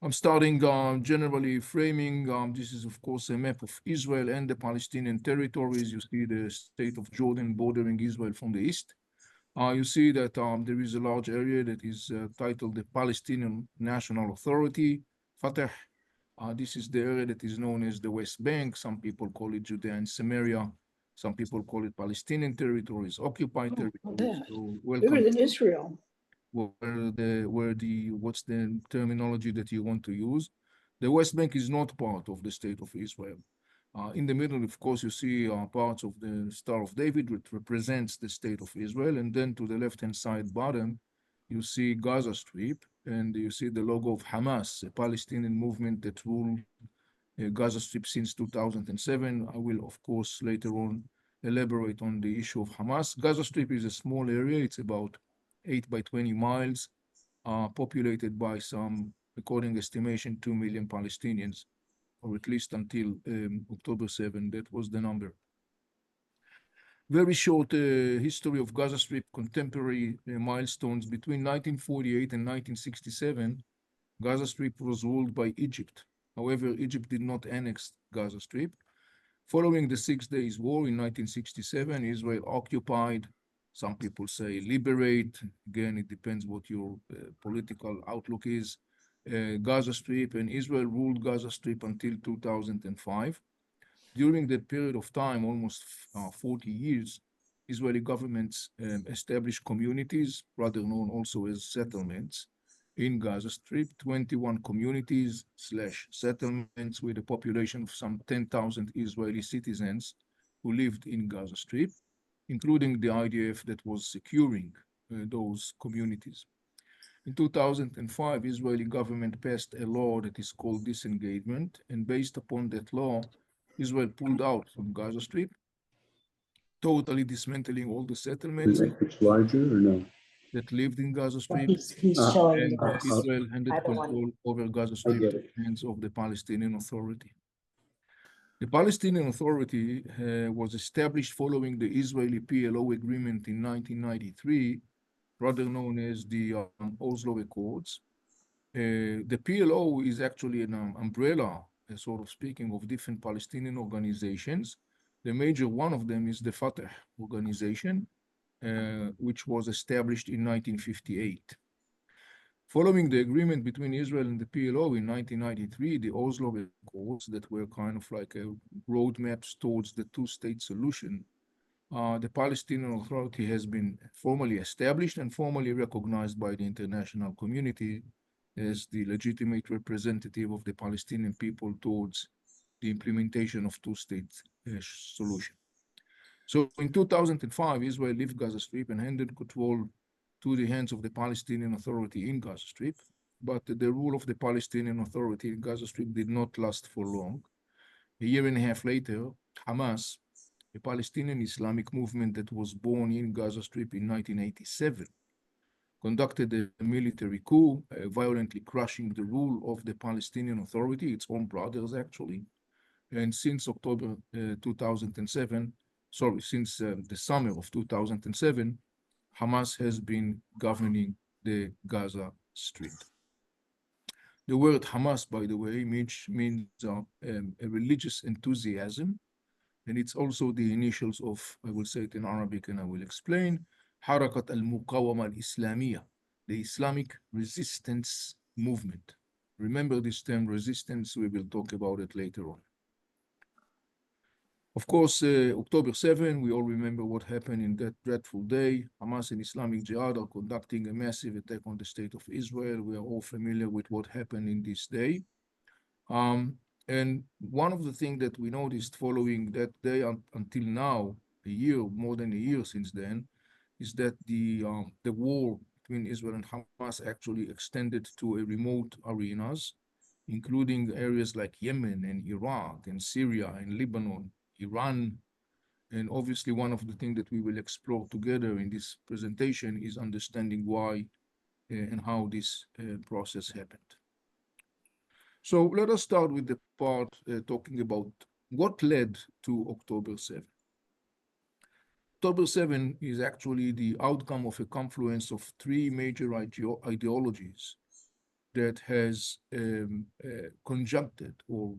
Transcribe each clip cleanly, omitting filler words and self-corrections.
I'm starting generally framing. This is, of course, a map of Israel and the Palestinian territories. You see the state of Jordan bordering Israel from the east. You see that there is a large area that is titled the Palestinian National Authority, Fatah. This is the area that is known as the West Bank. Some people call it Judea and Samaria. Some people call it Palestinian territories, occupied territories. So Bigger welcome. than Israel. What's the terminology that you want to use? The West Bank is not part of the state of Israel. In the middle, of course, you see parts of the Star of David, which represents the state of Israel. And then to the left-hand side bottom, you see Gaza Strip, and you see the logo of Hamas, a Palestinian movement that ruled Gaza Strip since 2007. I will, of course, later on elaborate on the issue of Hamas. Gaza Strip is a small area. It's about 8 by 20 miles, populated by some, according estimation, 2 million Palestinians, or at least until October 7, that was the number. Very short history of Gaza Strip, contemporary milestones. Between 1948 and 1967, Gaza Strip was ruled by Egypt. However, Egypt did not annex Gaza Strip. Following the 6 Days War in 1967, Israel occupied, some people say liberate, again, it depends what your political outlook is, Gaza Strip, and Israel ruled Gaza Strip until 2005. During that period of time, almost 40 years, Israeli governments established communities, rather known also as settlements, in Gaza Strip, 21 communities / settlements with a population of some 10,000 Israeli citizens who lived in Gaza Strip, including the IDF that was securing those communities. In 2005, Israeli government passed a law that is called disengagement, and based upon that law, Israel pulled out from Gaza Strip, totally dismantling all the settlements It's larger or no? that lived in Gaza Well, Strip, he's showing and us. Israel handed Either one. control over Gaza I Strip get to it. the hands of the Palestinian Authority. The Palestinian Authority was established following the Israeli PLO agreement in 1993, rather known as the Oslo Accords. The PLO is actually an umbrella, sort of speaking, of different Palestinian organizations. The major one of them is the Fatah organization, which was established in 1958. Following the agreement between Israel and the PLO in 1993, the Oslo Accords that were kind of like a roadmap towards the two-state solution, the Palestinian Authority has been formally established and formally recognized by the international community as the legitimate representative of the Palestinian people towards the implementation of two-state solution. So in 2005, Israel left Gaza Strip and handed control to the hands of the Palestinian Authority in Gaza Strip. But the rule of the Palestinian Authority in Gaza Strip did not last for long. A year and a half later, Hamas, a Palestinian Islamic movement that was born in Gaza Strip in 1987, conducted a military coup, violently crushing the rule of the Palestinian Authority, its own brothers actually. And since October 2007, since the summer of 2007, Hamas has been governing the Gaza Strip. The word Hamas, by the way, means a religious enthusiasm, and it's also the initials of, I will say it in Arabic and I will explain, Harakat al-Muqawama al-Islamiyya, the Islamic resistance movement. Remember this term resistance, we will talk about it later on. Of course, October 7, we all remember what happened in that dreadful day. Hamas and Islamic Jihad are conducting a massive attack on the state of Israel. We are all familiar with what happened in this day. And one of the things that we noticed following that day until now, more than a year since then, is that the war between Israel and Hamas actually extended to a remote arenas, including areas like Yemen and Iraq and Syria and Lebanon, Iran. And obviously, one of the things that we will explore together in this presentation is understanding why and how this process happened. So let us start with the part talking about what led to October 7. October 7 is actually the outcome of a confluence of three major ideologies that has conjuncted or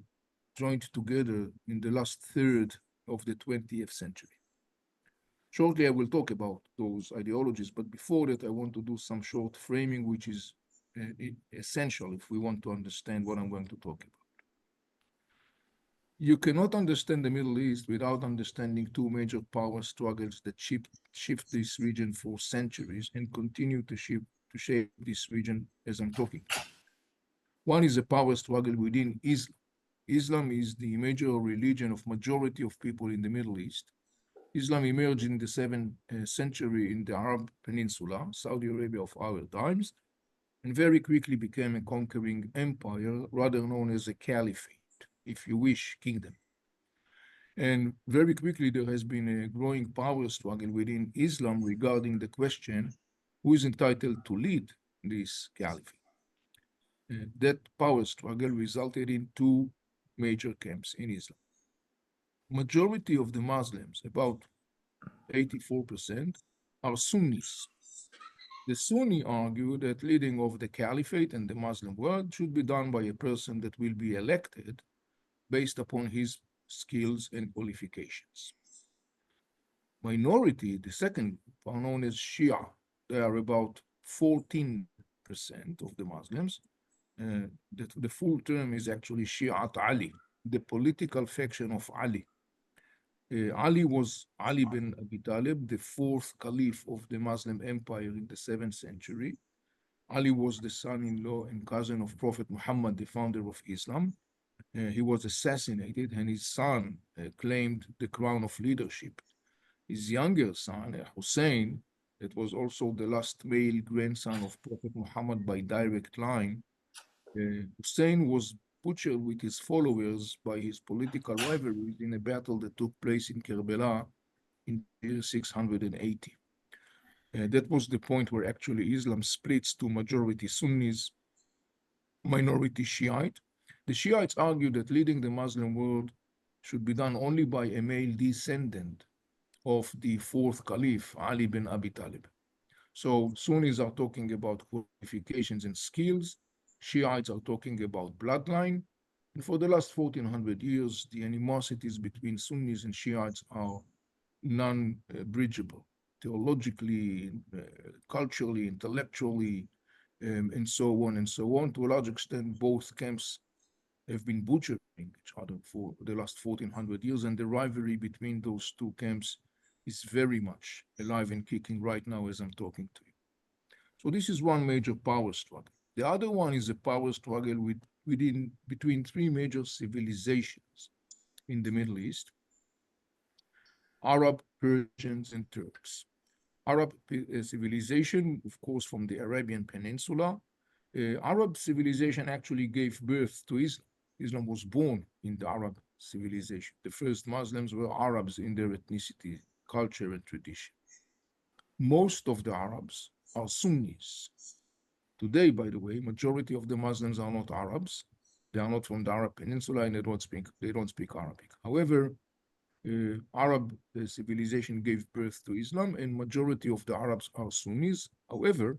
joined together in the last third of the 20th century. Shortly, I will talk about those ideologies, but before that, I want to do some short framing, which is essential if we want to understand what I'm going to talk about. You cannot understand the Middle East without understanding two major power struggles that shift this region for centuries and continue to shape this region as I'm talking to you. One is a power struggle within Islam. Islam is the major religion of majority of people in the Middle East. Islam emerged in the 7th century in the Arab Peninsula, Saudi Arabia of our times, and very quickly became a conquering empire, rather known as a caliphate, if you wish, kingdom. And very quickly, there has been a growing power struggle within Islam regarding the question who is entitled to lead this caliphate. That power struggle resulted in two major camps in Islam. Majority of the Muslims, about 84%, are Sunnis. The Sunni argue that leading of the caliphate and the Muslim world should be done by a person that will be elected based upon his skills and qualifications. Minority, the second group, are known as Shia. They are about 14% of the Muslims. The full term is actually Shi'at Ali, the political faction of Ali. Ali was Ali bin Abi Talib, the fourth caliph of the Muslim empire in the 7th century. Ali was the son-in-law and cousin of Prophet Muhammad, the founder of Islam. He was assassinated, and his son claimed the crown of leadership. His younger son, Hussein, that was also the last male grandson of Prophet Muhammad by direct line, Hussein was butchered with his followers by his political rivalries in a battle that took place in Karbala in the year 680. That was the point where actually Islam splits to majority Sunnis, minority Shiite. The Shiites argue that leading the Muslim world should be done only by a male descendant of the fourth caliph, Ali bin Abi Talib. So Sunnis are talking about qualifications and skills. Shiites are talking about bloodline. And for the last 1400 years, the animosities between Sunnis and Shiites are non-bridgeable, theologically, culturally, intellectually, and so on and so on. To a large extent, both camps have been butchering each other for the last 1400 years, and the rivalry between those two camps is very much alive and kicking right now as I'm talking to you. So this is one major power struggle. The other one is a power struggle between three major civilizations in the Middle East: Arab, Persians, and Turks. Arab civilization, of course, from the Arabian Peninsula. Arab civilization actually gave birth to Islam. Islam was born in the Arab civilization. The first Muslims were Arabs in their ethnicity, culture, and tradition. Most of the Arabs are Sunnis. Today, by the way, majority of the Muslims are not Arabs. They are not from the Arab Peninsula, and they don't speak Arabic. However, Arab civilization gave birth to Islam, and majority of the Arabs are Sunnis. However,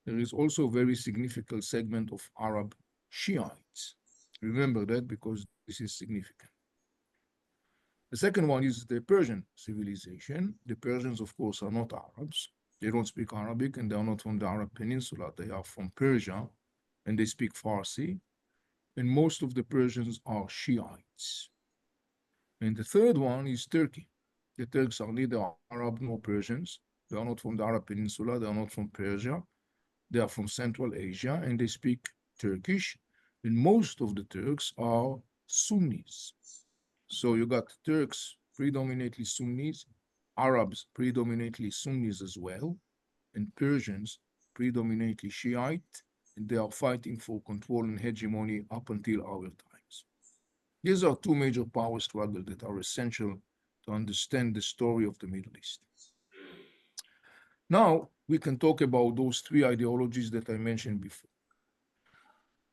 there is also a very significant segment of Arab Shiites. Remember that because this is significant. The second one is the Persian civilization. The Persians, of course, are not Arabs. They don't speak Arabic, and they are not from the Arab Peninsula. They are from Persia, and they speak Farsi. And most of the Persians are Shiites. And the third one is Turkey. The Turks are neither Arab nor Persians. They are not from the Arab Peninsula. They are not from Persia. They are from Central Asia, and they speak Turkish. And most of the Turks are Sunnis. So you got Turks, predominantly Sunnis, Arabs, predominantly Sunnis as well, and Persians, predominantly Shiite, and they are fighting for control and hegemony up until our times. These are two major power struggles that are essential to understand the story of the Middle East. Now, we can talk about those three ideologies that I mentioned before.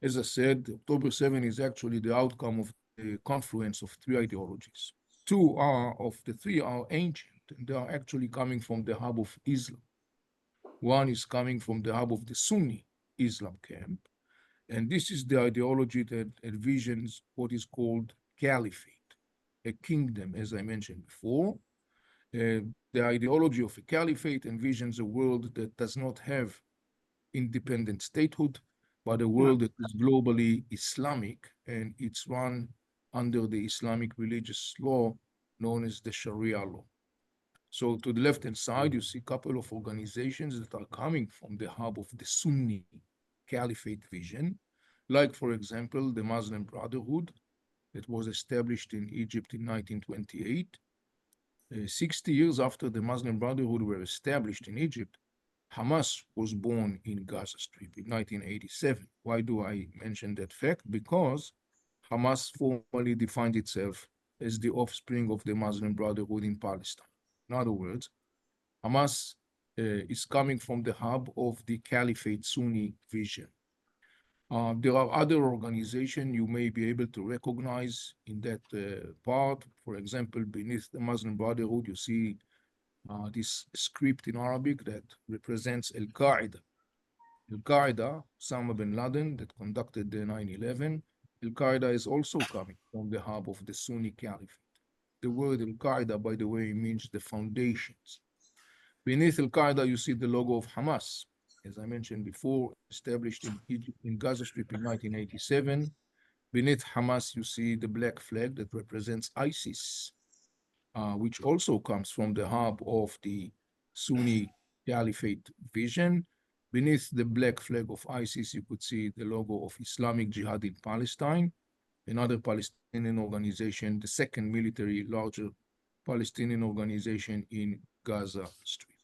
As I said, October 7 is actually the outcome of the confluence of three ideologies. Two of the three are ancient, and they are actually coming from the hub of Islam. One is coming from the hub of the Sunni Islam camp, And this is the ideology that envisions what is called caliphate, a kingdom, as I mentioned before. The ideology of a caliphate envisions a world that does not have independent statehood, but a Yeah. world that is globally Islamic, and it's run under the Islamic religious law known as the Sharia law. So to the left-hand side, you see a couple of organizations that are coming from the hub of the Sunni Caliphate vision, like, for example, the Muslim Brotherhood that was established in Egypt in 1928. 60 years after the Muslim Brotherhood were established in Egypt, Hamas was born in Gaza Strip in 1987. Why do I mention that fact? Because Hamas formally defined itself as the offspring of the Muslim Brotherhood in Palestine. In other words, Hamas is coming from the hub of the Caliphate Sunni vision. There are other organizations you may be able to recognize in that part. For example, beneath the Muslim Brotherhood, you see this script in Arabic that represents Al Qaeda. Al Qaeda, Osama bin Laden, that conducted the 9/11. Al Qaeda is also coming from the hub of the Sunni Caliphate. The word Al Qaeda, by the way, means the foundations. Beneath Al Qaeda, you see the logo of Hamas, as I mentioned before, established in Egypt, in Gaza Strip in 1987. Beneath Hamas, you see the black flag that represents ISIS, which also comes from the hub of the Sunni Caliphate vision. Beneath the black flag of ISIS, you could see the logo of Islamic Jihad in Palestine, another Palestinian organization, the second military larger Palestinian organization in Gaza Strip.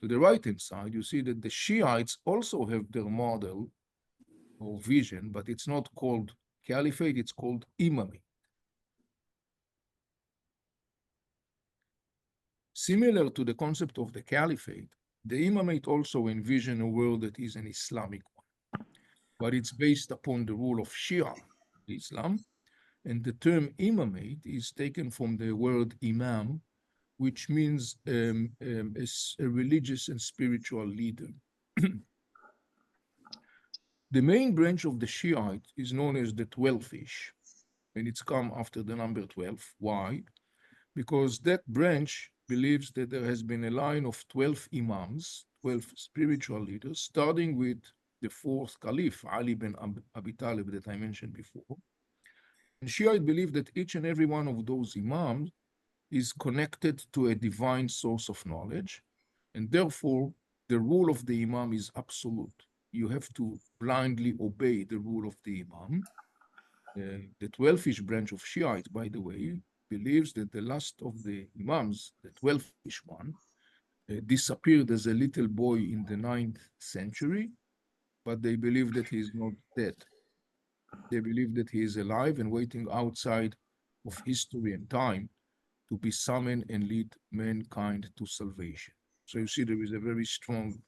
To the right-hand side, you see that the Shiites also have their model or vision, but it's not called caliphate, it's called imamate. Similar to the concept of the caliphate, the imamate also envision a world that is an Islamic one, but it's based upon the rule of Shia Islam, and the term imamate is taken from the word imam, which means a religious and spiritual leader. The main branch of the Shiite is known as the 12-ish, and it's come after the number 12. Why? Because that branch believes that there has been a line of 12 imams, 12 spiritual leaders, starting with the fourth caliph, Ali bin Abi Talib, that I mentioned before. And Shiite believe that each and every one of those imams is connected to a divine source of knowledge, and therefore the rule of the imam is absolute. You have to blindly obey the rule of the imam. The 12-ish branch of Shiite, by the way, believes that the last of the imams, the 12-ish one, disappeared as a little boy in the 9th century, but they believe that he is not dead. They believe that he is alive and waiting outside of history and time to be summoned and lead mankind to salvation. So you see, there is a very strong,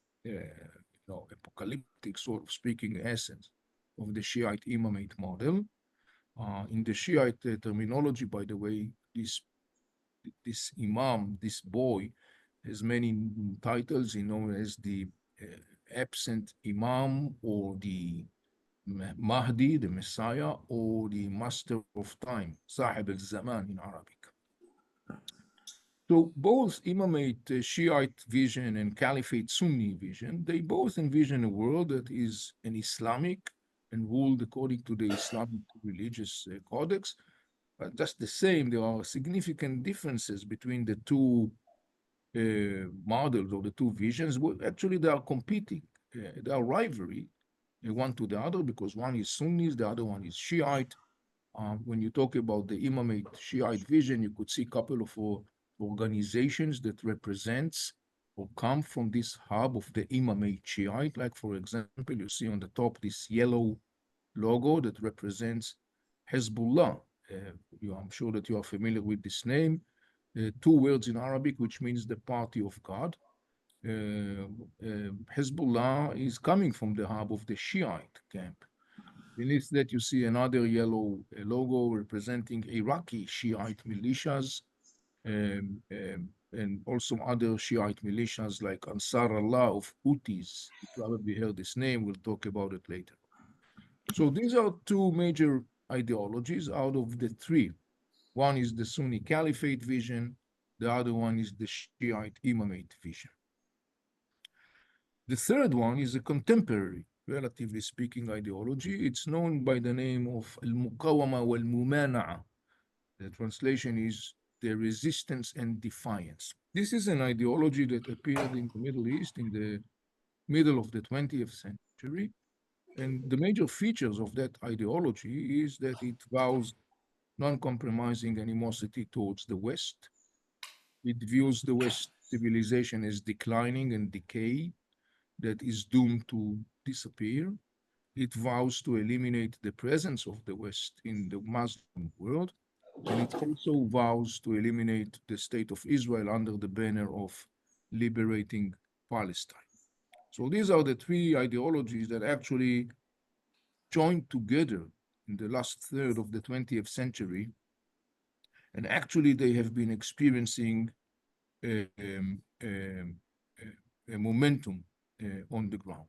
apocalyptic sort of speaking essence of the Shiite imamate model. In the Shiite terminology, by the way, this imam, this boy, has many titles. He known as the absent imam, or the Mahdi, the Messiah, or the Master of Time, Sahib al-Zaman in Arabic. So both Imamate Shiite vision and Caliphate Sunni vision, they both envision a world that is an Islamic and ruled according to the Islamic religious codex. But just the same, there are significant differences between the two models or the two visions. Well, actually, they are competing, they are rivalry one to the other, because one is Sunnis, the other one is Shiite. When you talk about the Imamate Shiite vision, you could see a couple of organizations that represents or come from this hub of the Imamate Shiite. Like, for example, you see on the top this yellow logo that represents Hezbollah. I'm sure that you are familiar with this name. Two words in Arabic, which means the party of God. Hezbollah is coming from the hub of the Shiite camp. Beneath that, you see another yellow logo representing Iraqi Shiite militias, and also other Shiite militias like Ansar Allah of Houthis. You probably heard this name. We'll talk about it later. So these are two major ideologies out of the three. One is the Sunni Caliphate vision, the other one is the Shiite Imamate vision. The third one is a contemporary, relatively speaking, ideology. It's known by the name of Al-Muqawama wal-Mumana'a. The translation is the resistance and defiance. This is an ideology that appeared in the Middle East in the middle of the 20th century. And the major features of that ideology is that it vows non-compromising animosity towards the West. It views the West civilization as declining and decay that is doomed to disappear. It vows to eliminate the presence of the West in the Muslim world, and it also vows to eliminate the state of Israel under the banner of liberating Palestine. So these are the three ideologies that actually joined together in the last third of the 20th century, and actually they have been experiencing a momentum on the ground.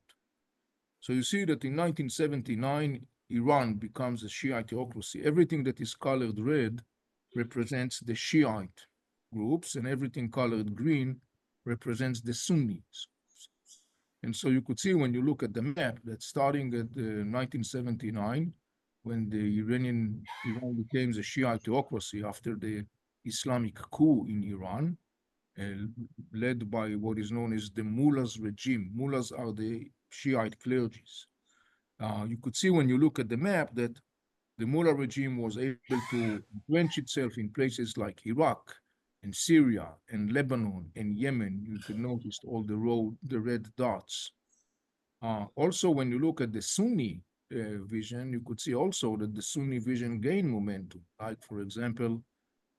So you see that in 1979, Iran becomes a Shiite theocracy. Everything that is colored red represents the Shiite groups, and everything colored green represents the Sunnis. And so you could see when you look at the map that starting at 1979, when the Iran became a Shiite theocracy after the Islamic coup in Iran, uh, led by what is known as the mullahs regime. Mullahs are the Shiite clergies. You could see when you look at the map that the mullah regime was able to entrench itself in places like Iraq and Syria and Lebanon and Yemen. You could notice all the red dots. Also, when you look at the Sunni vision, you could see also that the Sunni vision gained momentum. Like, for example,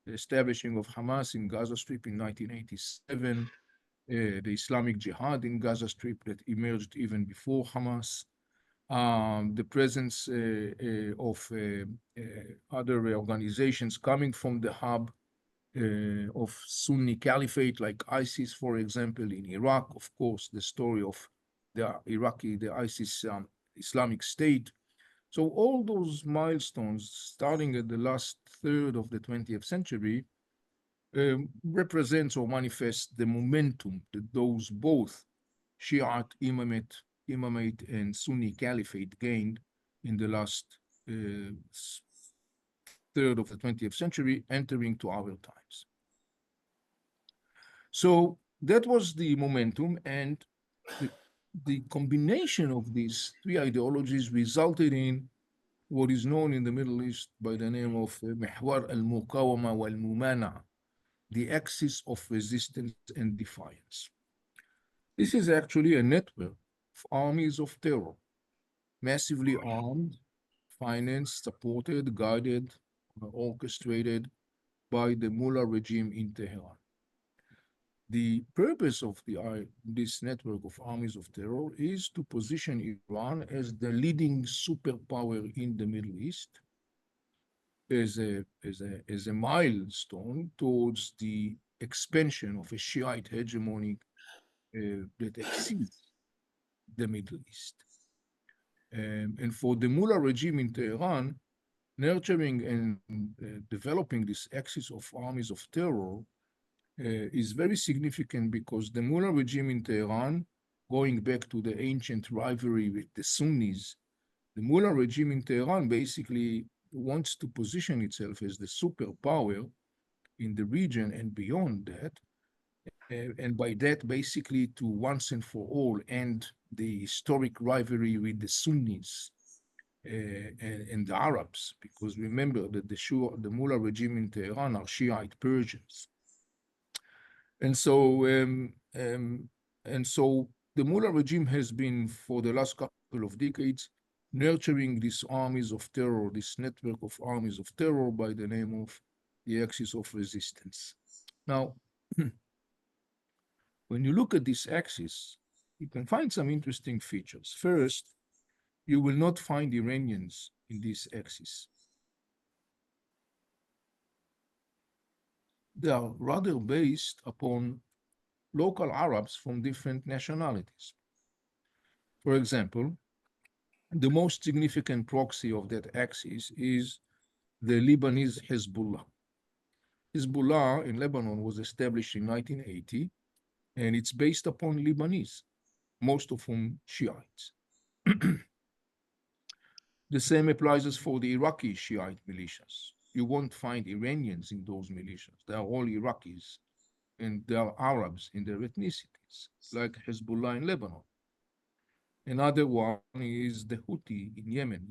the establishing of Hamas in Gaza Strip in 1987, the Islamic Jihad in Gaza Strip that emerged even before Hamas, the presence of other organizations coming from the hub of Sunni Caliphate, like ISIS, for example, in Iraq. Of course, the story of the ISIS Islamic State. So all those milestones, starting at the last third of the 20th century, represents or manifests the momentum that those both Shiite Imamate and Sunni Caliphate gained in the last third of the 20th century, entering to our times. So that was the momentum, and the, the combination of these three ideologies resulted in what is known in the Middle East by the name of محور المقاومة والممانعة, the axis of resistance and defiance. This is actually a network of armies of terror, massively armed, financed, supported, guided, orchestrated by the mullah regime in Tehran. The purpose of this network of armies of terror is to position Iran as the leading superpower in the Middle East, as a milestone towards the expansion of a Shiite hegemony that exceeds the Middle East. And for the mullah regime in Tehran, nurturing and developing this axis of armies of terror is very significant because the mullah regime in Tehran, going back to the ancient rivalry with the Sunnis, the mullah regime in Tehran basically wants to position itself as the superpower in the region and beyond that. And by that, basically, to once and for all end the historic rivalry with the Sunnis and the Arabs, because remember that the mullah regime in Tehran are Shiite Persians. And so, the mullah regime has been, for the last couple of decades, nurturing these armies of terror, this network of armies of terror by the name of the axis of resistance. Now, when you look at this axis, you can find some interesting features. First, you will not find Iranians in this axis. They are rather based upon local Arabs from different nationalities. For example, The most significant proxy of that axis is the Lebanese Hezbollah. Hezbollah in Lebanon was established in 1980, and it's based upon Lebanese, most of whom Shiites. The same applies as for the Iraqi Shiite militias. You won't find Iranians in those militias. They are all Iraqis, and they are Arabs in their ethnicities, like Hezbollah in Lebanon. Another one is the Houthi in Yemen.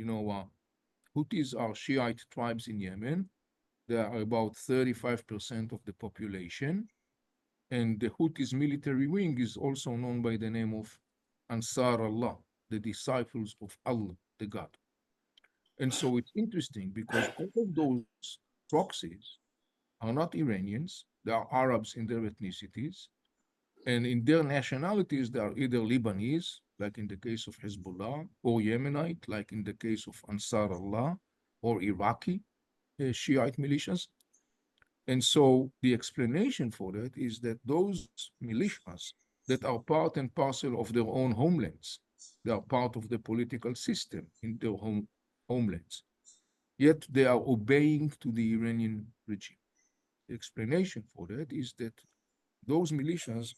Houthis are Shiite tribes in Yemen. They are about 35% of the population. And the Houthis military wing is also known by the name of Ansar Allah, the disciples of Allah, the God. And so it's interesting because all of those proxies are not Iranians, they are Arabs in their ethnicities, and in their nationalities, they are either Lebanese, like in the case of Hezbollah, or Yemenite, like in the case of Ansar Allah, or Iraqi Shiite militias. And so the explanation for that is that those militias that are part and parcel of their own homelands, they are part of the political system in their homelands, yet they are obeying to the Iranian regime. The explanation for that is that those militias,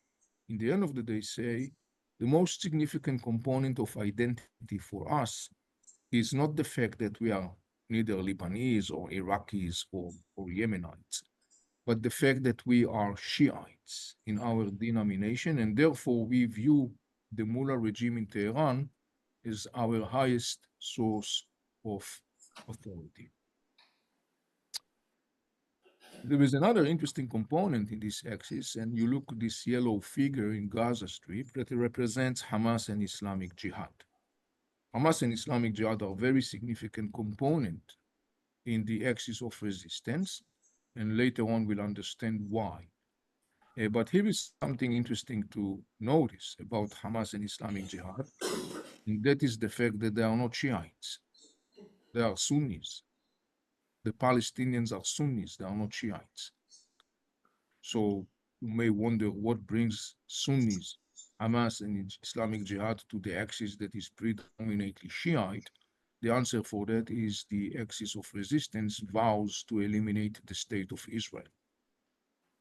in the end of the day, say the most significant component of identity for us is not the fact that we are neither Lebanese or Iraqis or Yemenites, but the fact that we are Shiites in our denomination, and therefore we view the Mullah regime in Tehran as our highest source of authority. There is another interesting component in this axis, and you look at this yellow figure in Gaza Strip that represents Hamas and Islamic Jihad. Hamas and Islamic Jihad are a very significant component in the axis of resistance, and later on we'll understand why. But here is something interesting to notice about Hamas and Islamic Jihad, and that is the fact that they are not Shiites. They are Sunnis. The Palestinians are Sunnis, they are not Shiites. So you may wonder what brings Sunnis, Hamas, and Islamic Jihad to the axis that is predominantly Shiite. The answer for that is the axis of resistance vows to eliminate the state of Israel.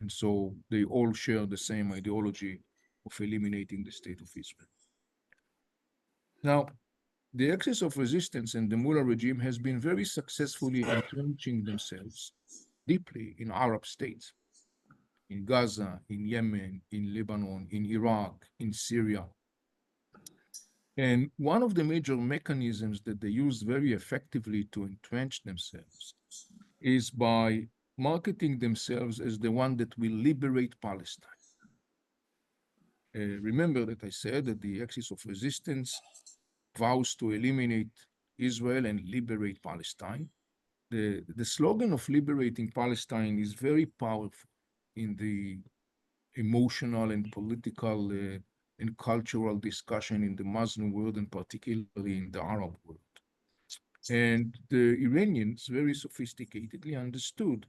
And so they all share the same ideology of eliminating the state of Israel. Now, the axis of resistance and the Mullah regime has been very successfully entrenching themselves deeply in Arab states, in Gaza, in Yemen, in Lebanon, in Iraq, in Syria. And one of the major mechanisms that they use very effectively to entrench themselves is by marketing themselves as the one that will liberate Palestine. Remember that I said that the axis of resistance vows to eliminate Israel and liberate Palestine. The slogan of liberating Palestine is very powerful in the emotional and political and cultural discussion in the Muslim world, and particularly in the Arab world. And the Iranians very sophisticatedly understood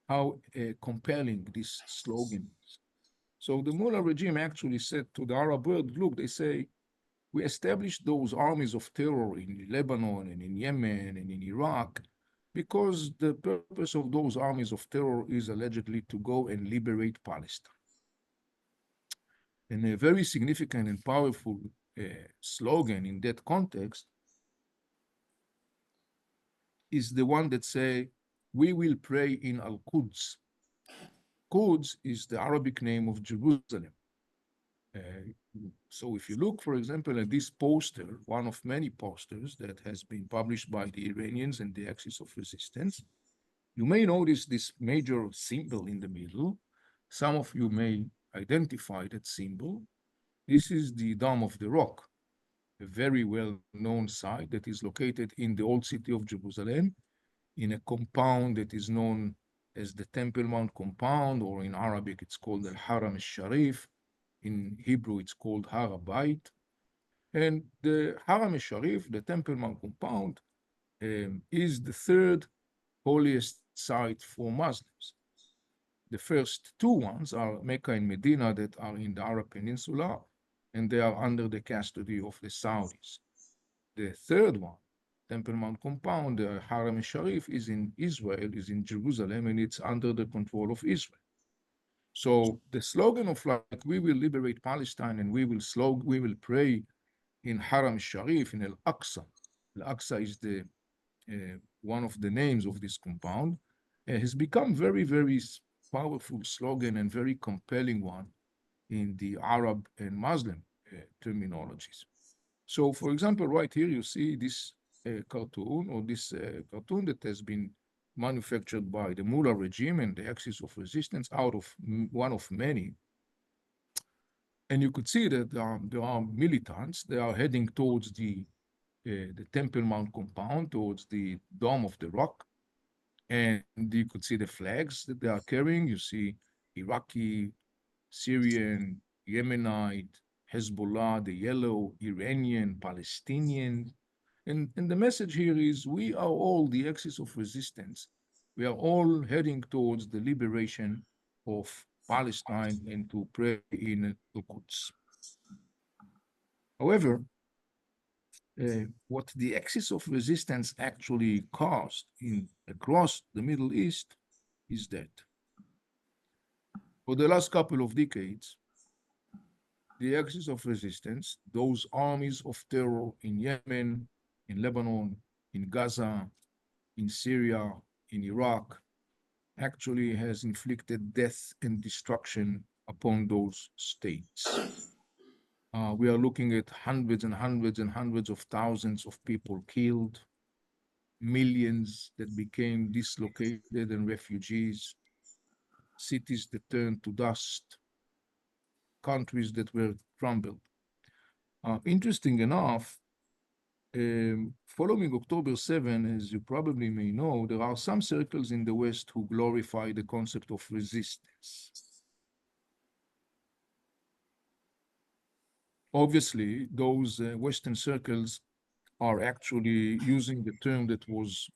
how compelling this slogan is. So the Mullah regime actually said to the Arab world, look, they say, we established those armies of terror in Lebanon and in Yemen and in Iraq because the purpose of those armies of terror is allegedly to go and liberate Palestine. And a very significant and powerful slogan in that context is the one that say, we will pray in Al-Quds. Quds is the Arabic name of Jerusalem. So if you look, for example, at this poster, one of many posters that has been published by the Iranians and the Axis of Resistance, you may notice this major symbol in the middle. Some of you may identify that symbol. This is the Dome of the Rock, a very well-known site that is located in the old city of Jerusalem, in a compound that is known as the Temple Mount compound, or in Arabic, it's called Al-Haram al-Sharif. In Hebrew, it's called Har HaBayit. And the Haram al-Sharif, the Temple Mount compound, is the third holiest site for Muslims. The first two ones are Mecca and Medina that are in the Arab Peninsula, and they are under the custody of the Saudis. The third one, Temple Mount compound, the Haram al-Sharif, is in Israel, is in Jerusalem, and it's under the control of Israel. So the slogan of like we will liberate Palestine and we will pray in Haram al-Sharif in Al-Aqsa. Al-Aqsa is the one of the names of this compound, has become very powerful slogan and very compelling one in the Arab and Muslim terminologies. So, for example, right here you see this cartoon or this cartoon that has been manufactured by the Mullah regime and the Axis of Resistance out of one of many. And you could see that there are militants. They are heading towards the Temple Mount compound, towards the Dome of the Rock. And you could see the flags that they are carrying. You see Iraqi, Syrian, Yemenite, Hezbollah, the yellow, Iranian, Palestinian. And the message here is we are all the axis of resistance. We are all heading towards the liberation of Palestine and to pray in Al-Quds. However, what the axis of resistance actually caused across the Middle East is that for the last couple of decades, the axis of resistance, those armies of terror in Yemen, in Lebanon, in Gaza, in Syria, in Iraq, actually has inflicted death and destruction upon those states. We are looking at hundreds and hundreds and hundreds of thousands of people killed, millions that became dislocated and refugees, cities that turned to dust, countries that were crumbled. Interesting enough, following October 7, as you probably may know, there are some circles in the West who glorify the concept of resistance. Obviously, those Western circles are actually using the term that was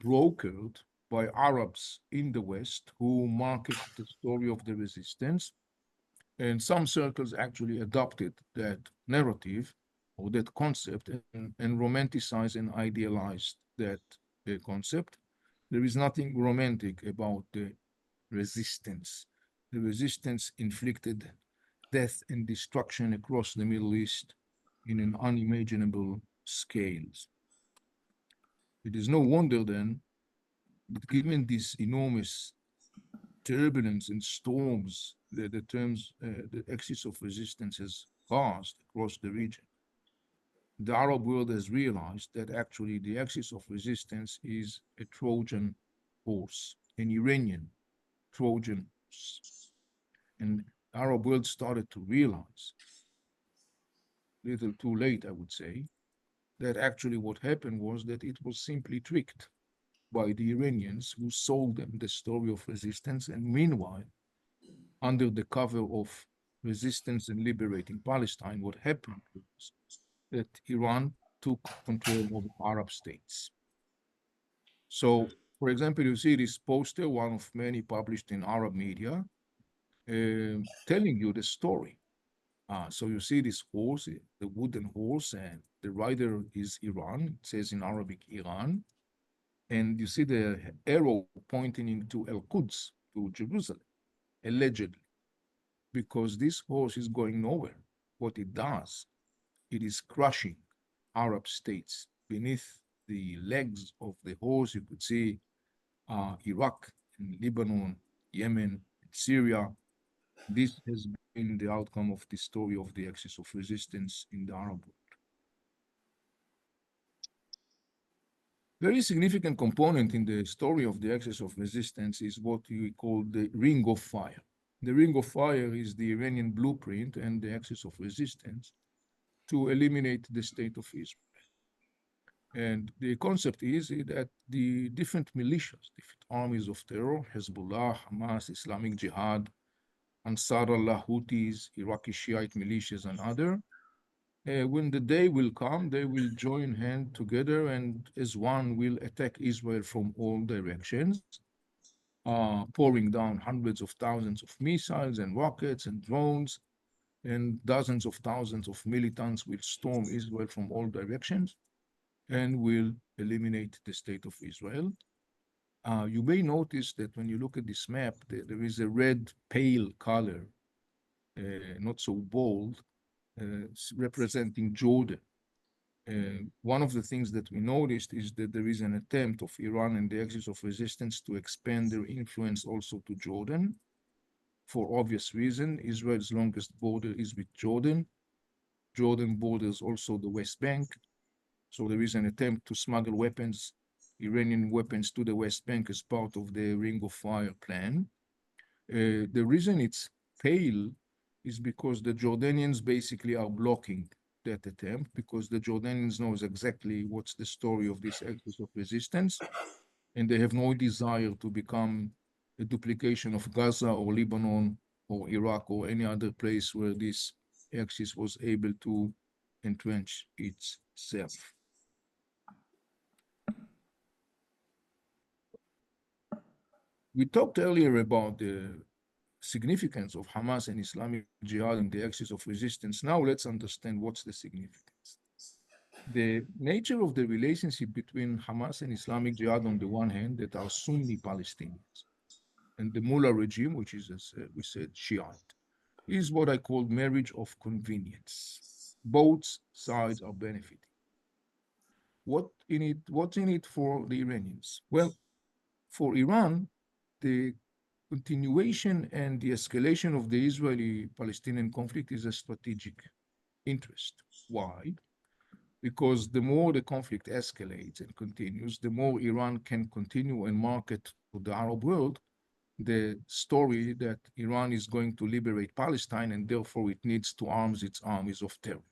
brokered by Arabs in the West who market the story of the resistance. And some circles actually adopted that narrative or that concept and romanticized and idealized that concept. There is nothing romantic about the resistance. The resistance inflicted death and destruction across the Middle East in an unimaginable scales. It is no wonder then that given this enormous turbulence and storms that the axis of resistance has caused across the region, the Arab world has realized that actually the axis of resistance is a Trojan horse, an Iranian Trojan horse. And the Arab world started to realize, a little too late, I would say, that actually what happened was that it was simply tricked by the Iranians who sold them the story of resistance. And meanwhile, under the cover of resistance and liberating Palestine, what happened was that Iran took control of Arab states. So, for example, you see this poster, one of many published in Arab media, telling you the story. So you see this horse, the wooden horse, and the rider is Iran. It says in Arabic, Iran. And you see the arrow pointing into Al-Quds, to Jerusalem, allegedly, because this horse is going nowhere. What it does, it is crushing Arab states beneath the legs of the horse. You could see Iraq and Lebanon, Yemen, Syria. This has been the outcome of the story of the axis of resistance in the Arab world. Very significant component in the story of the axis of resistance is what we call the Ring of Fire. The Ring of Fire is the Iranian blueprint and the axis of resistance to eliminate the state of Israel. And the concept is that the different militias, different armies of terror, Hezbollah, Hamas, Islamic Jihad, Ansar Allah, Houthis, Iraqi Shiite militias, and other, when the day will come, they will join hands together and as one will attack Israel from all directions, pouring down hundreds of thousands of missiles and rockets and drones. and dozens of thousands of militants will storm Israel from all directions and will eliminate the state of Israel. You may notice that when you look at this map, there is a red pale color, not so bold, representing Jordan. One of the things that we noticed is that there is an attempt of Iran and the Axis of Resistance to expand their influence also to Jordan. For obvious reason, Israel's longest border is with Jordan. Jordan borders also the West Bank. So there is an attempt to smuggle weapons, Iranian weapons, to the West Bank as part of the Ring of Fire plan. The reason it's pale is because the Jordanians basically are blocking that attempt because the Jordanians knows exactly what's the story of this axis of resistance, and they have no desire to become a duplication of Gaza or Lebanon or Iraq or any other place where this axis was able to entrench itself. We talked earlier about the significance of Hamas and Islamic Jihad in the axis of resistance. Now let's understand what's the significance. The nature of the relationship between Hamas and Islamic Jihad on the one hand, that are Sunni Palestinians, and the Mullah regime, which is, as we said, Shiite, is what I call marriage of convenience. Both sides are benefiting. What's in it for the Iranians? Well, for Iran, the continuation and the escalation of the Israeli-Palestinian conflict is a strategic interest. Why? Because the more the conflict escalates and continues, the more Iran can continue and market to the Arab world the story that Iran is going to liberate Palestine and therefore it needs to arm its armies of terror.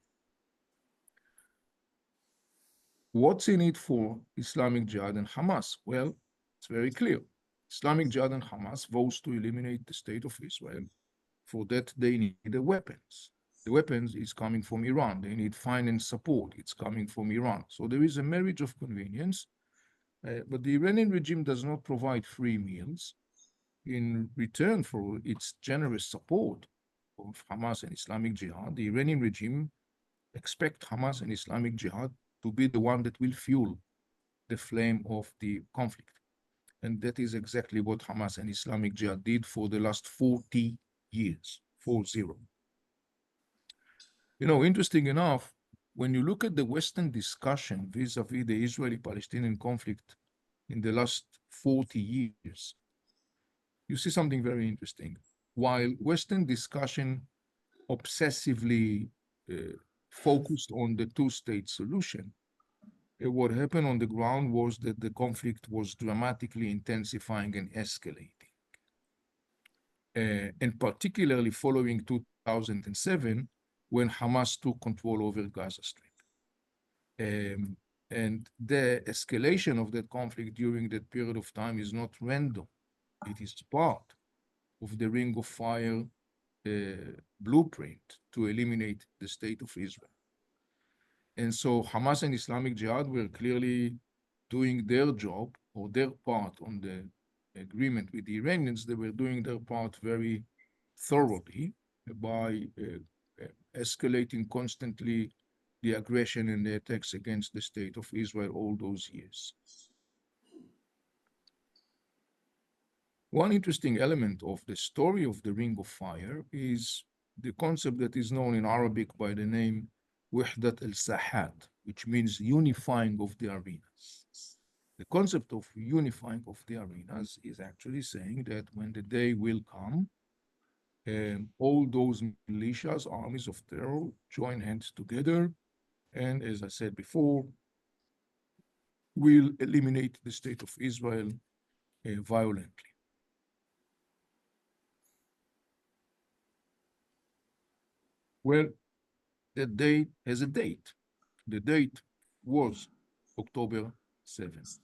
What's in it for Islamic Jihad and Hamas? Well, it's very clear. Islamic Jihad and Hamas vows to eliminate the state of Israel. For that, they need the weapons. The weapons is coming from Iran. They need finance support. It's coming from Iran. So there is a marriage of convenience, but the Iranian regime does not provide free meals. In return for its generous support of Hamas and Islamic Jihad, the Iranian regime expect Hamas and Islamic Jihad to be the one that will fuel the flame of the conflict. And that is exactly what Hamas and Islamic Jihad did for the last 40 years, 40. Interesting enough, when you look at the Western discussion vis-a-vis the Israeli-Palestinian conflict in the last 40 years, you see something very interesting. While Western discussion obsessively focused on the two-state solution, what happened on the ground was that the conflict was dramatically intensifying and escalating. And particularly following 2007, when Hamas took control over Gaza Strip. And the escalation of that conflict during that period of time is not random. It is part of the Ring of Fire blueprint to eliminate the state of Israel. And so Hamas and Islamic Jihad were clearly doing their job or their part on the agreement with the Iranians. They were doing their part very thoroughly by escalating constantly the aggression and the attacks against the state of Israel all those years. One interesting element of the story of the Ring of Fire is the concept that is known in Arabic by the name Wahdat al-Sahat, which means unifying of the arenas. The concept of unifying of the arenas is actually saying that when the day will come, all those militias, armies of terror, join hands together, and as I said before, will eliminate the state of Israel violently. Well, that date has a date. The date was October 7th.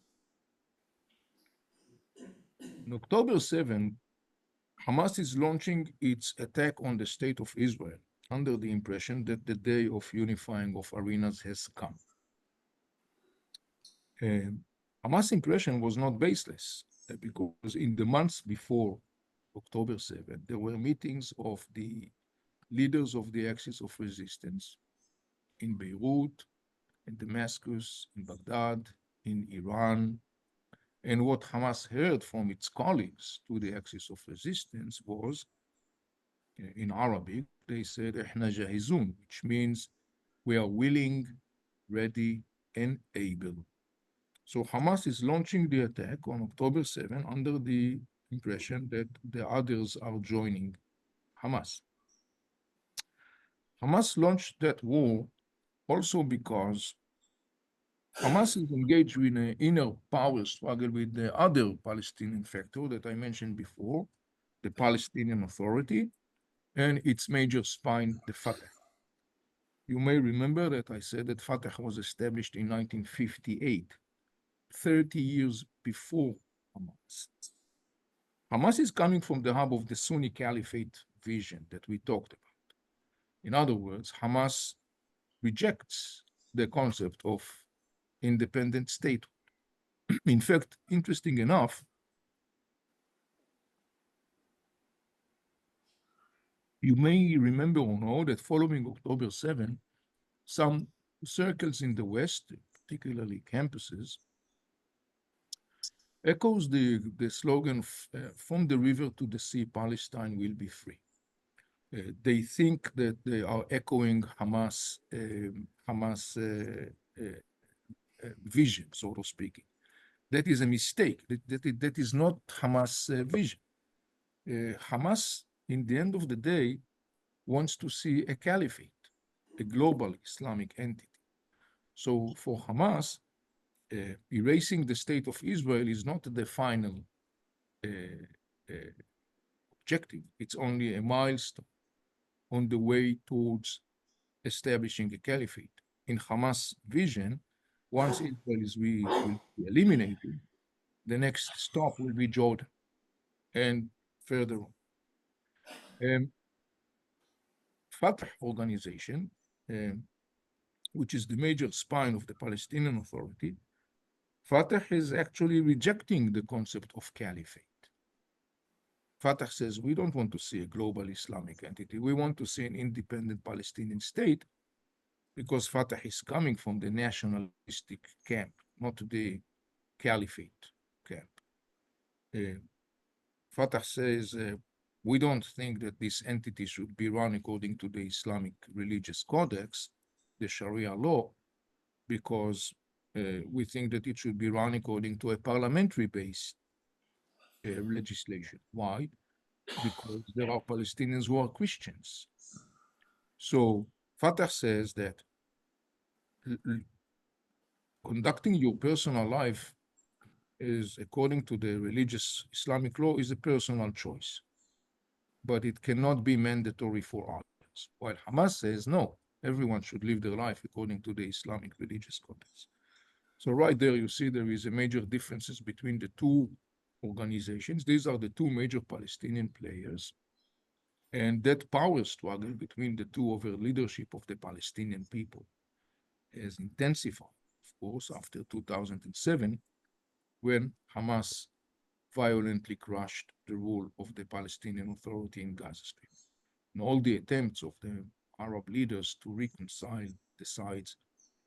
On October 7th, Hamas is launching its attack on the state of Israel under the impression that the day of unifying of arenas has come. Hamas' impression was not baseless because in the months before October 7th, there were meetings of the leaders of the axis of resistance in Beirut, in Damascus, in Baghdad, in Iran. And what Hamas heard from its colleagues to the axis of resistance was, in Arabic, they said, "Ihna jahizun," which means we are willing, ready, and able. So Hamas is launching the attack on October 7 under the impression that the others are joining Hamas. Hamas launched that war also because Hamas is engaged in an inner power struggle with the other Palestinian factor that I mentioned before, the Palestinian Authority, and its major spine, the Fatah. You may remember that I said that Fatah was established in 1958, 30 years before Hamas. Hamas is coming from the hub of the Sunni Caliphate vision that we talked about. In other words, Hamas rejects the concept of independent state. In fact, interesting enough, you may remember or know that following October 7, some circles in the West, particularly campuses, echoes the slogan, from the river to the sea, Palestine will be free. They think that they are echoing Hamas vision, so to speak. That is a mistake. That is not Hamas vision. Hamas, in the end of the day, wants to see a caliphate, a global Islamic entity. So for Hamas, erasing the state of Israel is not the final uh, uh, objective. It's only a milestone on the way towards establishing a caliphate. In Hamas vision, once Israel will be eliminated, the next stop will be Jordan and further on. Fatah organization, um, which is the major spine of the Palestinian Authority, Fatah is actually rejecting the concept of caliphate. Fatah says, we don't want to see a global Islamic entity. We want to see an independent Palestinian state because Fatah is coming from the nationalistic camp, not the caliphate camp. Uh, Fatah says, we don't think that this entity should be run according to the Islamic religious codex, the Sharia law, because we think that it should be run according to a parliamentary-based legislation. Why? Because there are Palestinians who are Christians. So Fatah says that conducting your personal life is, according to the religious Islamic law, is a personal choice, but it cannot be mandatory for others. While Hamas says, no, everyone should live their life according to the Islamic religious codex. So right there, you see there is a major differences between the two organizations. These are the two major Palestinian players. And that power struggle between the two over leadership of the Palestinian people has intensified, of course, after 2007, when Hamas violently crushed the rule of the Palestinian Authority in Gaza Strip. And all the attempts of the Arab leaders to reconcile the sides,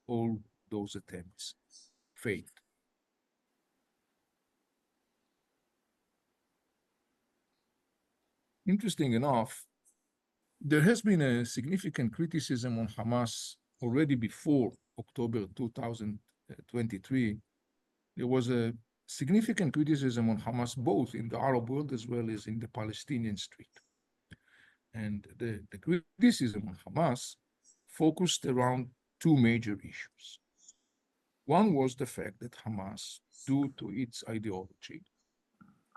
all those attempts failed. Interesting enough, there has been a significant criticism on Hamas already before October 2023. There was a significant criticism on Hamas both in the Arab world as well as in the Palestinian street. And the criticism on Hamas focused around two major issues. One was the fact that Hamas, due to its ideology,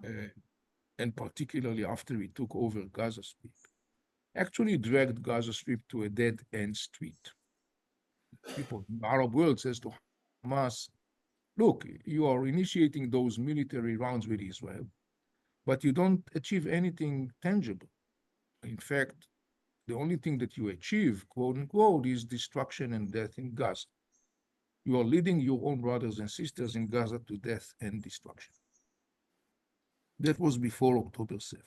uh, and particularly after it took over Gaza Strip, actually dragged Gaza Strip to a dead-end street. People in the Arab world says to Hamas, look, you are initiating those military rounds with Israel, but you don't achieve anything tangible. In fact, the only thing that you achieve, quote unquote, is destruction and death in Gaza. You are leading your own brothers and sisters in Gaza to death and destruction. That was before October 7th.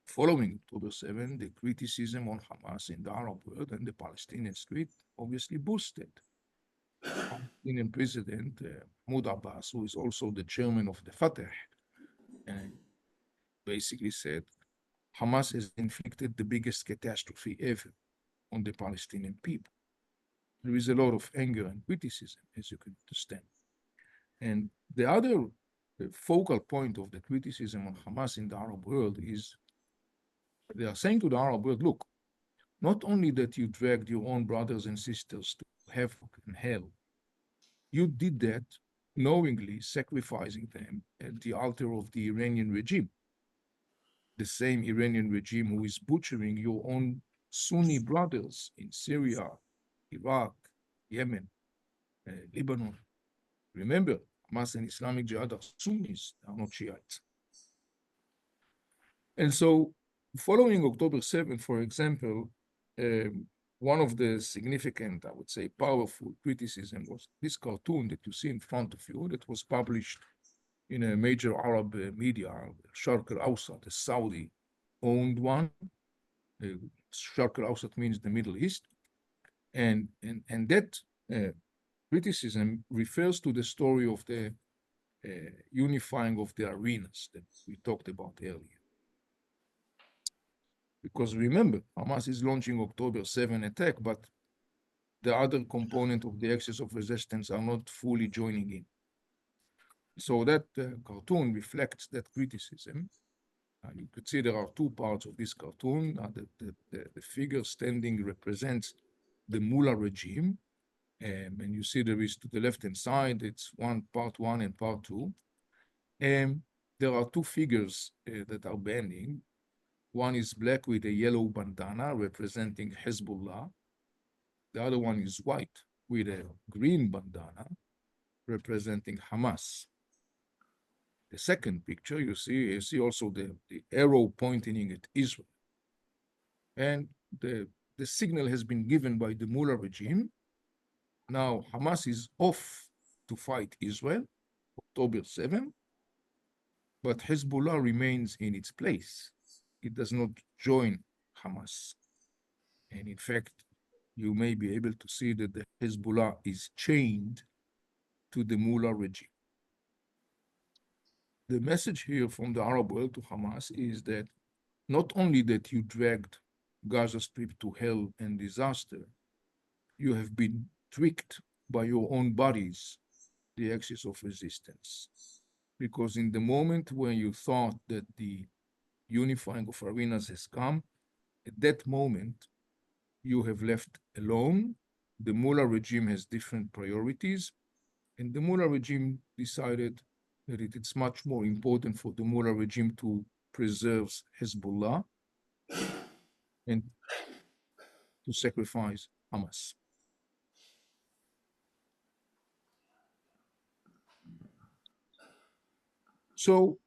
Following October 7, the criticism on Hamas in the Arab world and the Palestinian street obviously boosted. Palestinian President Mahmoud Abbas, who is also the chairman of the Fatah, and basically said Hamas has inflicted the biggest catastrophe ever on the Palestinian people. There is a lot of anger and criticism, as you can understand. And the other focal point of the criticism on Hamas in the Arab world is they are saying to the Arab world, look, not only that you dragged your own brothers and sisters to havoc and hell, you did that knowingly sacrificing them at the altar of the Iranian regime, the same Iranian regime who is butchering your own Sunni brothers in Syria, Iraq, Yemen, Lebanon. Remember, Hamas and Islamic Jihad are Sunnis, they are not Shiites. And so, following October 7th, for example, one of the significant, I would say, powerful criticism was this cartoon that you see in front of you that was published in a major Arab media, Sharq al-Awsat, the Saudi-owned one. Sharq al-Awsat means the Middle East. And that criticism refers to the story of the unifying of the arenas that we talked about earlier. Because remember, Hamas is launching October 7 attack, but the other component of the axis of resistance are not fully joining in. So that cartoon reflects that criticism. You could see there are two parts of this cartoon. The figure standing represents the mullah regime. And you see there is to the left-hand side, it's part one and part two. There are two figures that are bending. One is black with a yellow bandana representing Hezbollah. The other one is white with a green bandana representing Hamas. The second picture, you see also the arrow pointing at Israel. And the signal has been given by the mullah regime. Now, Hamas is off to fight Israel, October 7, but Hezbollah remains in its place. It does not join Hamas. And in fact, you may be able to see that the Hezbollah is chained to the mullah regime. The message here from the Arab world to Hamas is that not only that you dragged Gaza Strip to hell and disaster, you have been tricked by your own bodies, the axis of resistance. Because in the moment when you thought that the unifying of arenas has come, at that moment, you have left alone. The mullah regime has different priorities, and the mullah regime decided that it's much more important for the mullah regime to preserve Hezbollah and to sacrifice Hamas. So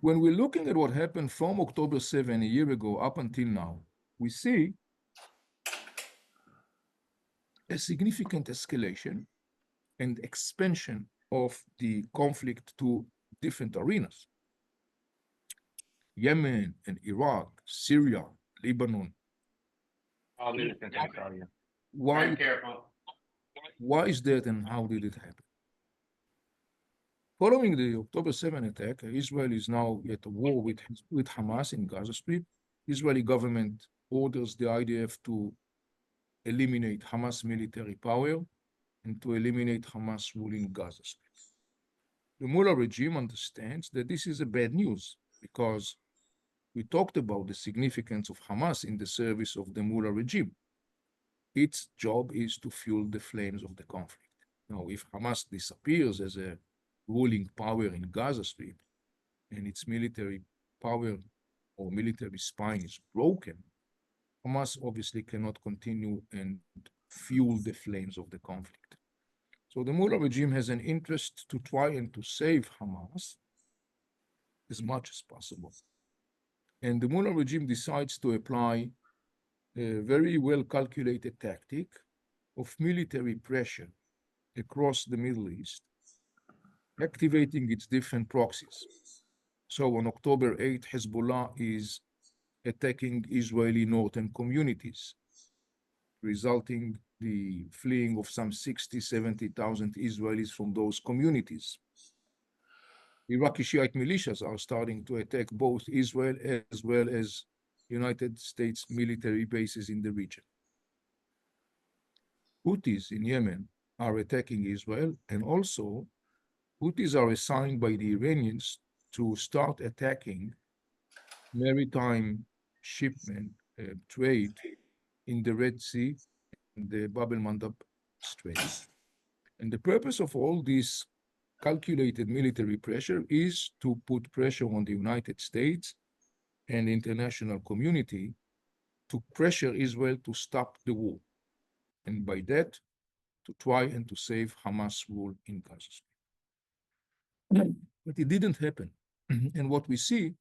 when we're looking at what happened from October 7 a year ago up until now, we see a significant escalation and expansion of the conflict to different arenas. Yemen and Iraq, Syria, Lebanon. Why, why is that and how did it happen? Following the October 7 attack, Israel is now at a war with Hamas in Gaza Strip. Israeli government orders the IDF to eliminate Hamas military power and to eliminate Hamas rule in Gaza Strip. The mullah regime understands that this is a bad news because we talked about the significance of Hamas in the service of the mullah regime. Its job is to fuel the flames of the conflict. Now, if Hamas disappears as a ruling power in Gaza Strip and its military power or military spine is broken, Hamas obviously cannot continue and fuel the flames of the conflict. So the mullah regime has an interest to try and to save Hamas as much as possible. And the mullah regime decides to apply a very well calculated tactic of military pressure across the Middle East, activating its different proxies. So on October 8, Hezbollah is attacking Israeli northern communities, resulting the fleeing of some 60, 70,000 Israelis from those communities. Iraqi Shiite militias are starting to attack both Israel as well as United States military bases in the region. Houthis in Yemen are attacking Israel, and also Houthis are assigned by the Iranians to start attacking maritime shipment trade in the Red Sea and the Bab el Mandab Strait. And the purpose of all this calculated military pressure is to put pressure on the United States and international community to pressure Israel to stop the war, and by that, to try and to save Hamas rule in Gaza. But it didn't happen. And what we see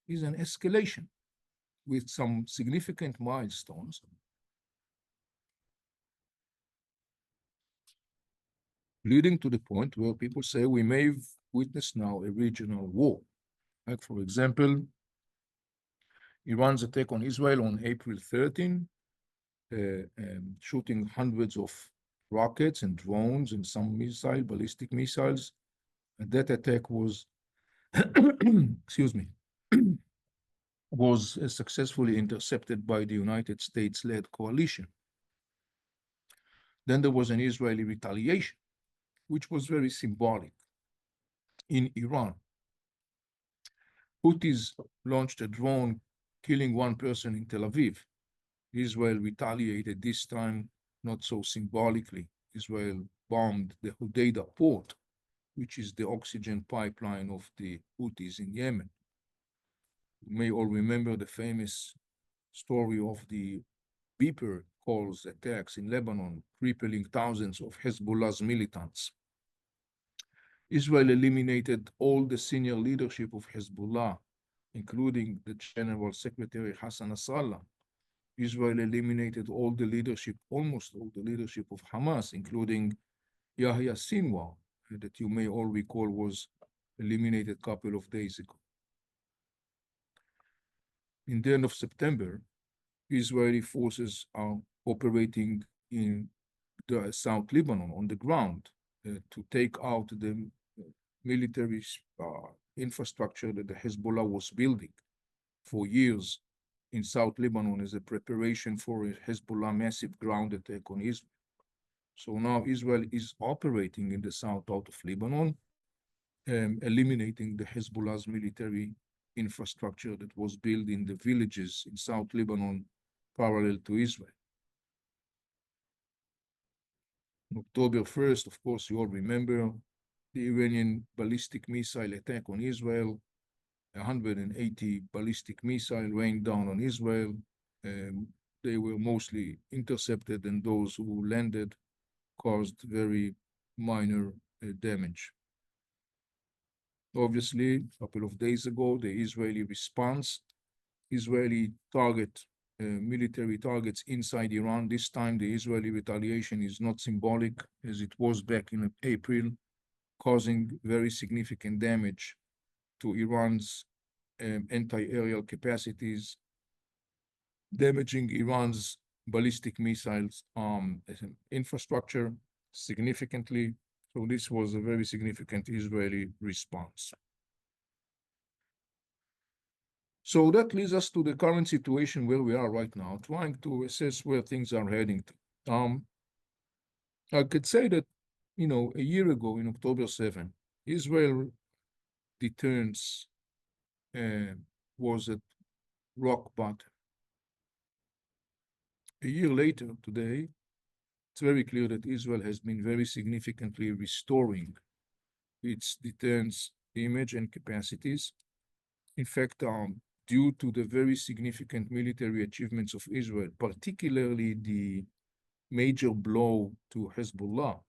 is an escalation with some significant milestones, leading to the point where people say we may witness now a regional war. Like, for example, Iran's attack on Israel on April 13, shooting hundreds of rockets and drones and some ballistic missiles. And that attack was, excuse me, was successfully intercepted by the United States-led coalition. Then there was an Israeli retaliation, which was very symbolic. In Iran, Houthis launched a drone killing one person in Tel Aviv. Israel retaliated this time, not so symbolically. Israel bombed the Hodeidah port, which is the oxygen pipeline of the Houthis in Yemen. You may all remember the famous story of the beeper calls attacks in Lebanon, crippling thousands of Hezbollah's militants. Israel eliminated all the senior leadership of Hezbollah, including the General Secretary Hassan Nasrallah. Israel eliminated all the leadership, almost all the leadership of Hamas, including Yahya Sinwar, that you may all recall was eliminated a couple of days ago. In the end of September, Israeli forces are operating in the South Lebanon on the ground to take out the military infrastructure that the Hezbollah was building for years in South Lebanon as a preparation for a Hezbollah massive ground attack on Israel. So now Israel is operating in the south out of Lebanon, eliminating the Hezbollah's military infrastructure that was built in the villages in South Lebanon parallel to Israel. On October 1st, of course, you all remember the Iranian ballistic missile attack on Israel. 180 ballistic missiles rained down on Israel. They were mostly intercepted, and those who landed caused very minor damage. Obviously, a couple of days ago, the Israeli response, Israeli military targets inside Iran. This time, the Israeli retaliation is not symbolic as it was back in April, causing very significant damage to Iran's anti-aerial capacities, damaging Iran's ballistic missiles infrastructure significantly. So this was a very significant Israeli response. So that leads us to the current situation where we are right now, trying to assess where things are heading to. I could say that, a year ago in October 7, Israel deterrence was at rock bottom. A year later, today, it's very clear that Israel has been very significantly restoring its deterrence image and capacities. In fact, due to the very significant military achievements of Israel, particularly the major blow to Hezbollah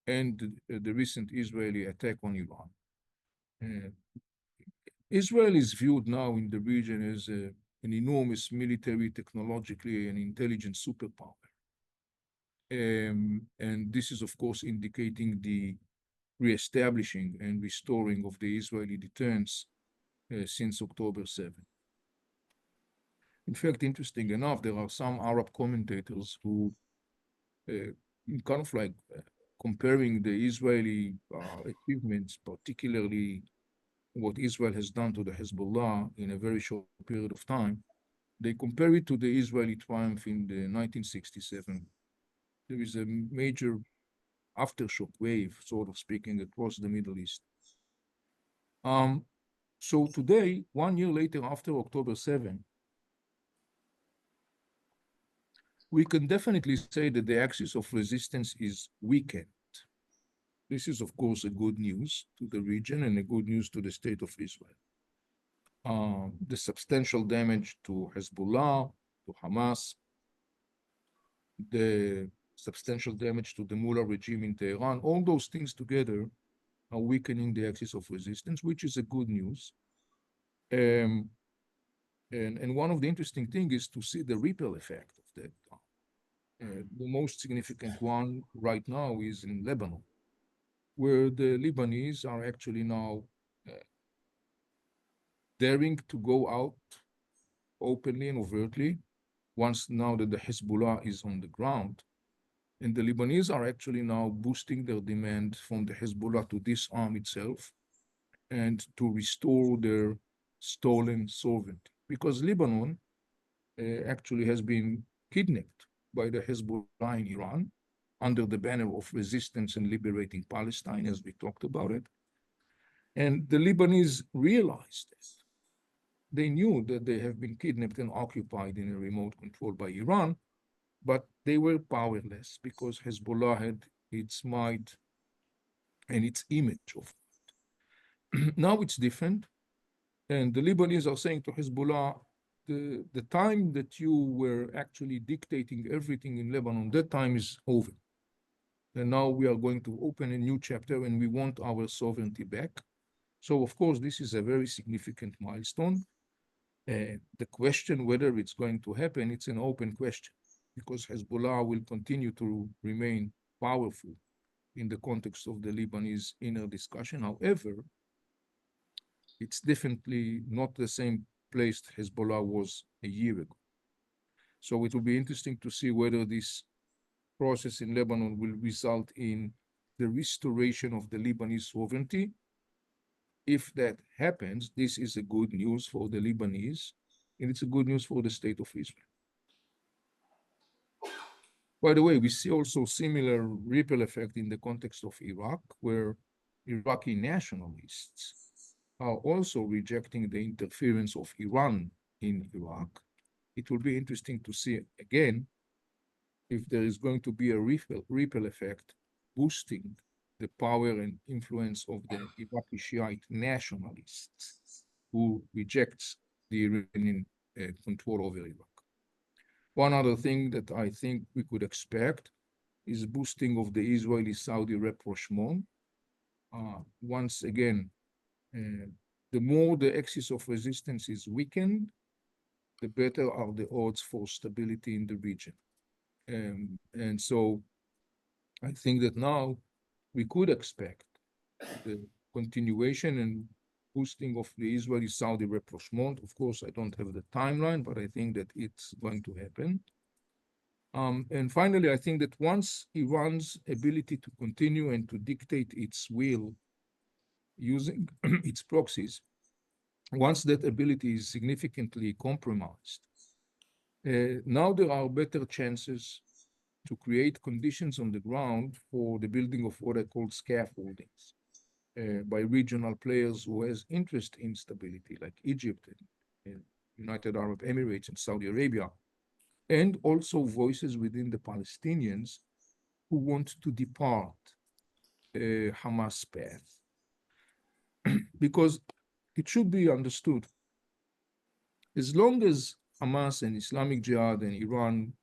and the recent Israeli attack on Iran. Israel is viewed now in the region as an enormous military, technologically, and intelligent superpower. And this is, of course, indicating the reestablishing and restoring of the Israeli deterrence since October 7. In fact, interesting enough, there are some Arab commentators who kind of like comparing the Israeli achievements, particularly what Israel has done to the Hezbollah in a very short period of time. They compare it to the Israeli triumph in the 1967. There is a major aftershock wave, sort of speaking, across the Middle East. Um, so today, 1 year later, after October 7, we can definitely say that the axis of resistance is weakened. This is, of course, a good news to the region and a good news to the state of Israel. The substantial damage to Hezbollah, to Hamas, the substantial damage to the Mullah regime in Tehran, all those things together are weakening the axis of resistance, which is a good news. Um, and one of the interesting things is to see the ripple effect of that. The most significant one right now is in Lebanon, where the Lebanese are actually now daring to go out openly and overtly once now that the Hezbollah is on the ground. And the Lebanese are actually now boosting their demand from the Hezbollah to disarm itself and to restore their stolen sovereignty. Because Lebanon actually has been kidnapped by the Hezbollah in Iran under the banner of resistance and liberating Palestine, as we talked about it. And the Lebanese realized that. They knew that they have been kidnapped and occupied in a remote control by Iran, but they were powerless because Hezbollah had its might and its image of it. Now it's different. And the Lebanese are saying to Hezbollah, the time that you were actually dictating everything in Lebanon, that time is over. And now we are going to open a new chapter and we want our sovereignty back. So, of course, this is a very significant milestone. The question whether it's going to happen, it's an open question because Hezbollah will continue to remain powerful in the context of the Lebanese inner discussion. However, it's definitely not the same place Hezbollah was a year ago. So it will be interesting to see whether this process in Lebanon will result in the restoration of the Lebanese sovereignty. If that happens, this is a good news for the Lebanese, and it's a good news for the state of Israel. By the way, we see also similar ripple effect in the context of Iraq, where Iraqi nationalists are also rejecting the interference of Iran in Iraq. It will be interesting to see again if there is going to be a ripple effect boosting the power and influence of the Iraqi Shiite nationalists who rejects the Iranian control over Iraq. One other thing that I think we could expect is boosting of the Israeli-Saudi rapprochement. Once again, the more the axis of resistance is weakened, the better are the odds for stability in the region. And so I think that now we could expect the continuation and boosting of the Israeli-Saudi rapprochement. Of course, I don't have the timeline, but I think that it's going to happen. And finally, I think that once Iran's ability to continue and to dictate its will using its proxies, once that ability is significantly compromised, now there are better chances to create conditions on the ground for the building of what I call scaffoldings by regional players who has interest in stability, like Egypt and United Arab Emirates and Saudi Arabia, and also voices within the Palestinians who want to depart Hamas path. Because it should be understood, as long as Hamas and Islamic Jihad and Iran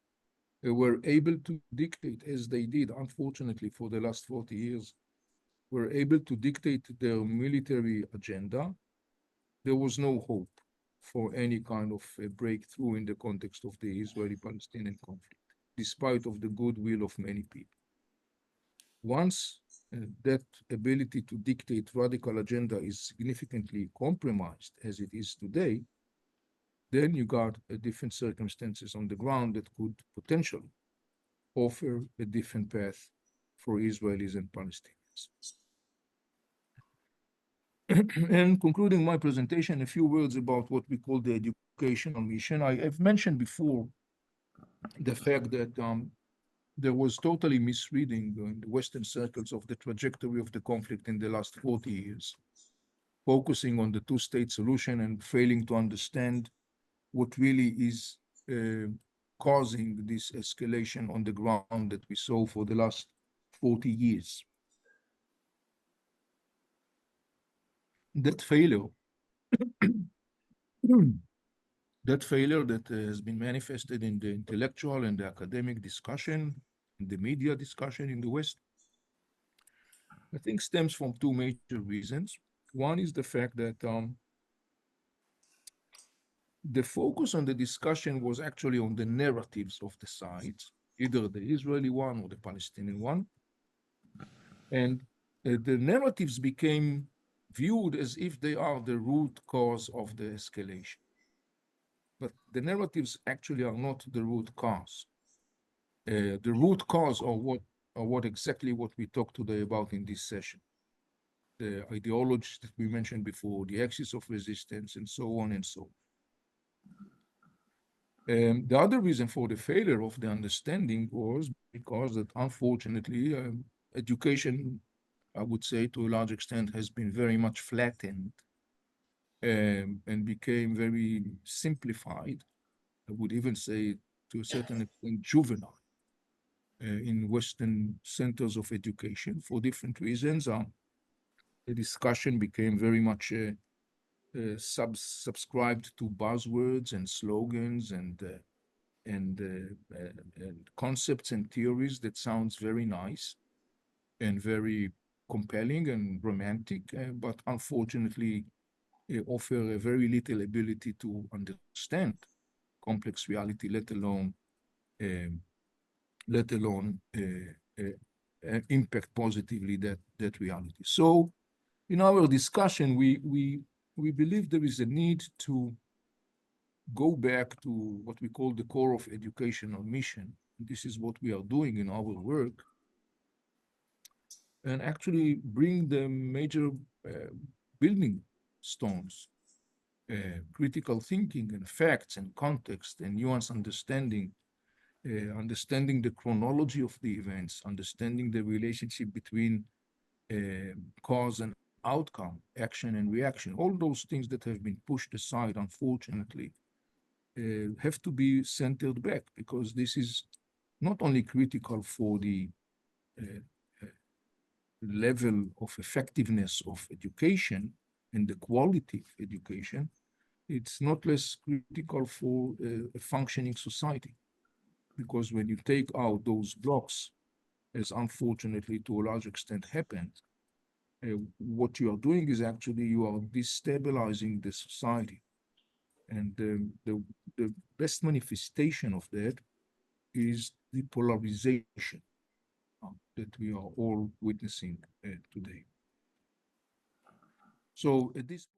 were able to dictate, as they did, unfortunately, for the last 40 years, were able to dictate their military agenda, there was no hope for any kind of a breakthrough in the context of the Israeli-Palestinian conflict, despite of the goodwill of many people. Once that ability to dictate radical agenda is significantly compromised as it is today, then you got different circumstances on the ground that could potentially offer a different path for Israelis and Palestinians. And concluding my presentation, a few words about what we call the educational mission. I've mentioned before the fact that there was totally misreading in the Western circles of the trajectory of the conflict in the last 40 years, focusing on the two-state solution and failing to understand what really is causing this escalation on the ground that we saw for the last 40 years. That failure, that failure that has been manifested in the intellectual and the academic discussion, in the media discussion in the West, I think stems from two major reasons. One is the fact that the focus on the discussion was actually on the narratives of the sides, either the Israeli one or the Palestinian one. And the narratives became viewed as if they are the root cause of the escalation. But the narratives actually are not the root cause. The root cause are what exactly what we talked today about in this session. The ideologies that we mentioned before, the axis of resistance, and so on and so on. The other reason for the failure of the understanding was because that unfortunately education, I would say to a large extent, has been very much flattened and became very simplified. I would even say to a certain extent juvenile in Western centers of education for different reasons. The discussion became very much subscribed to buzzwords and slogans and concepts and theories that sounds very nice and very compelling and romantic, but unfortunately offer a very little ability to understand complex reality, um, let alone impact positively that reality. So, in our discussion, we believe there is a need to go back to what we call the core of educational mission. This is what we are doing in our work, and actually bring the major building stones, critical thinking and facts and context and nuanced understanding, understanding the chronology of the events, understanding the relationship between cause and outcome, action and reaction, all those things that have been pushed aside, unfortunately, have to be centered back, because this is not only critical for the uh, level of effectiveness of education and the quality of education, it's not less critical for a functioning society. Because when you take out those blocks, as unfortunately to a large extent happened, what you are doing is actually you are destabilizing the society. And the best manifestation of that is the polarization that we are all witnessing today. So at this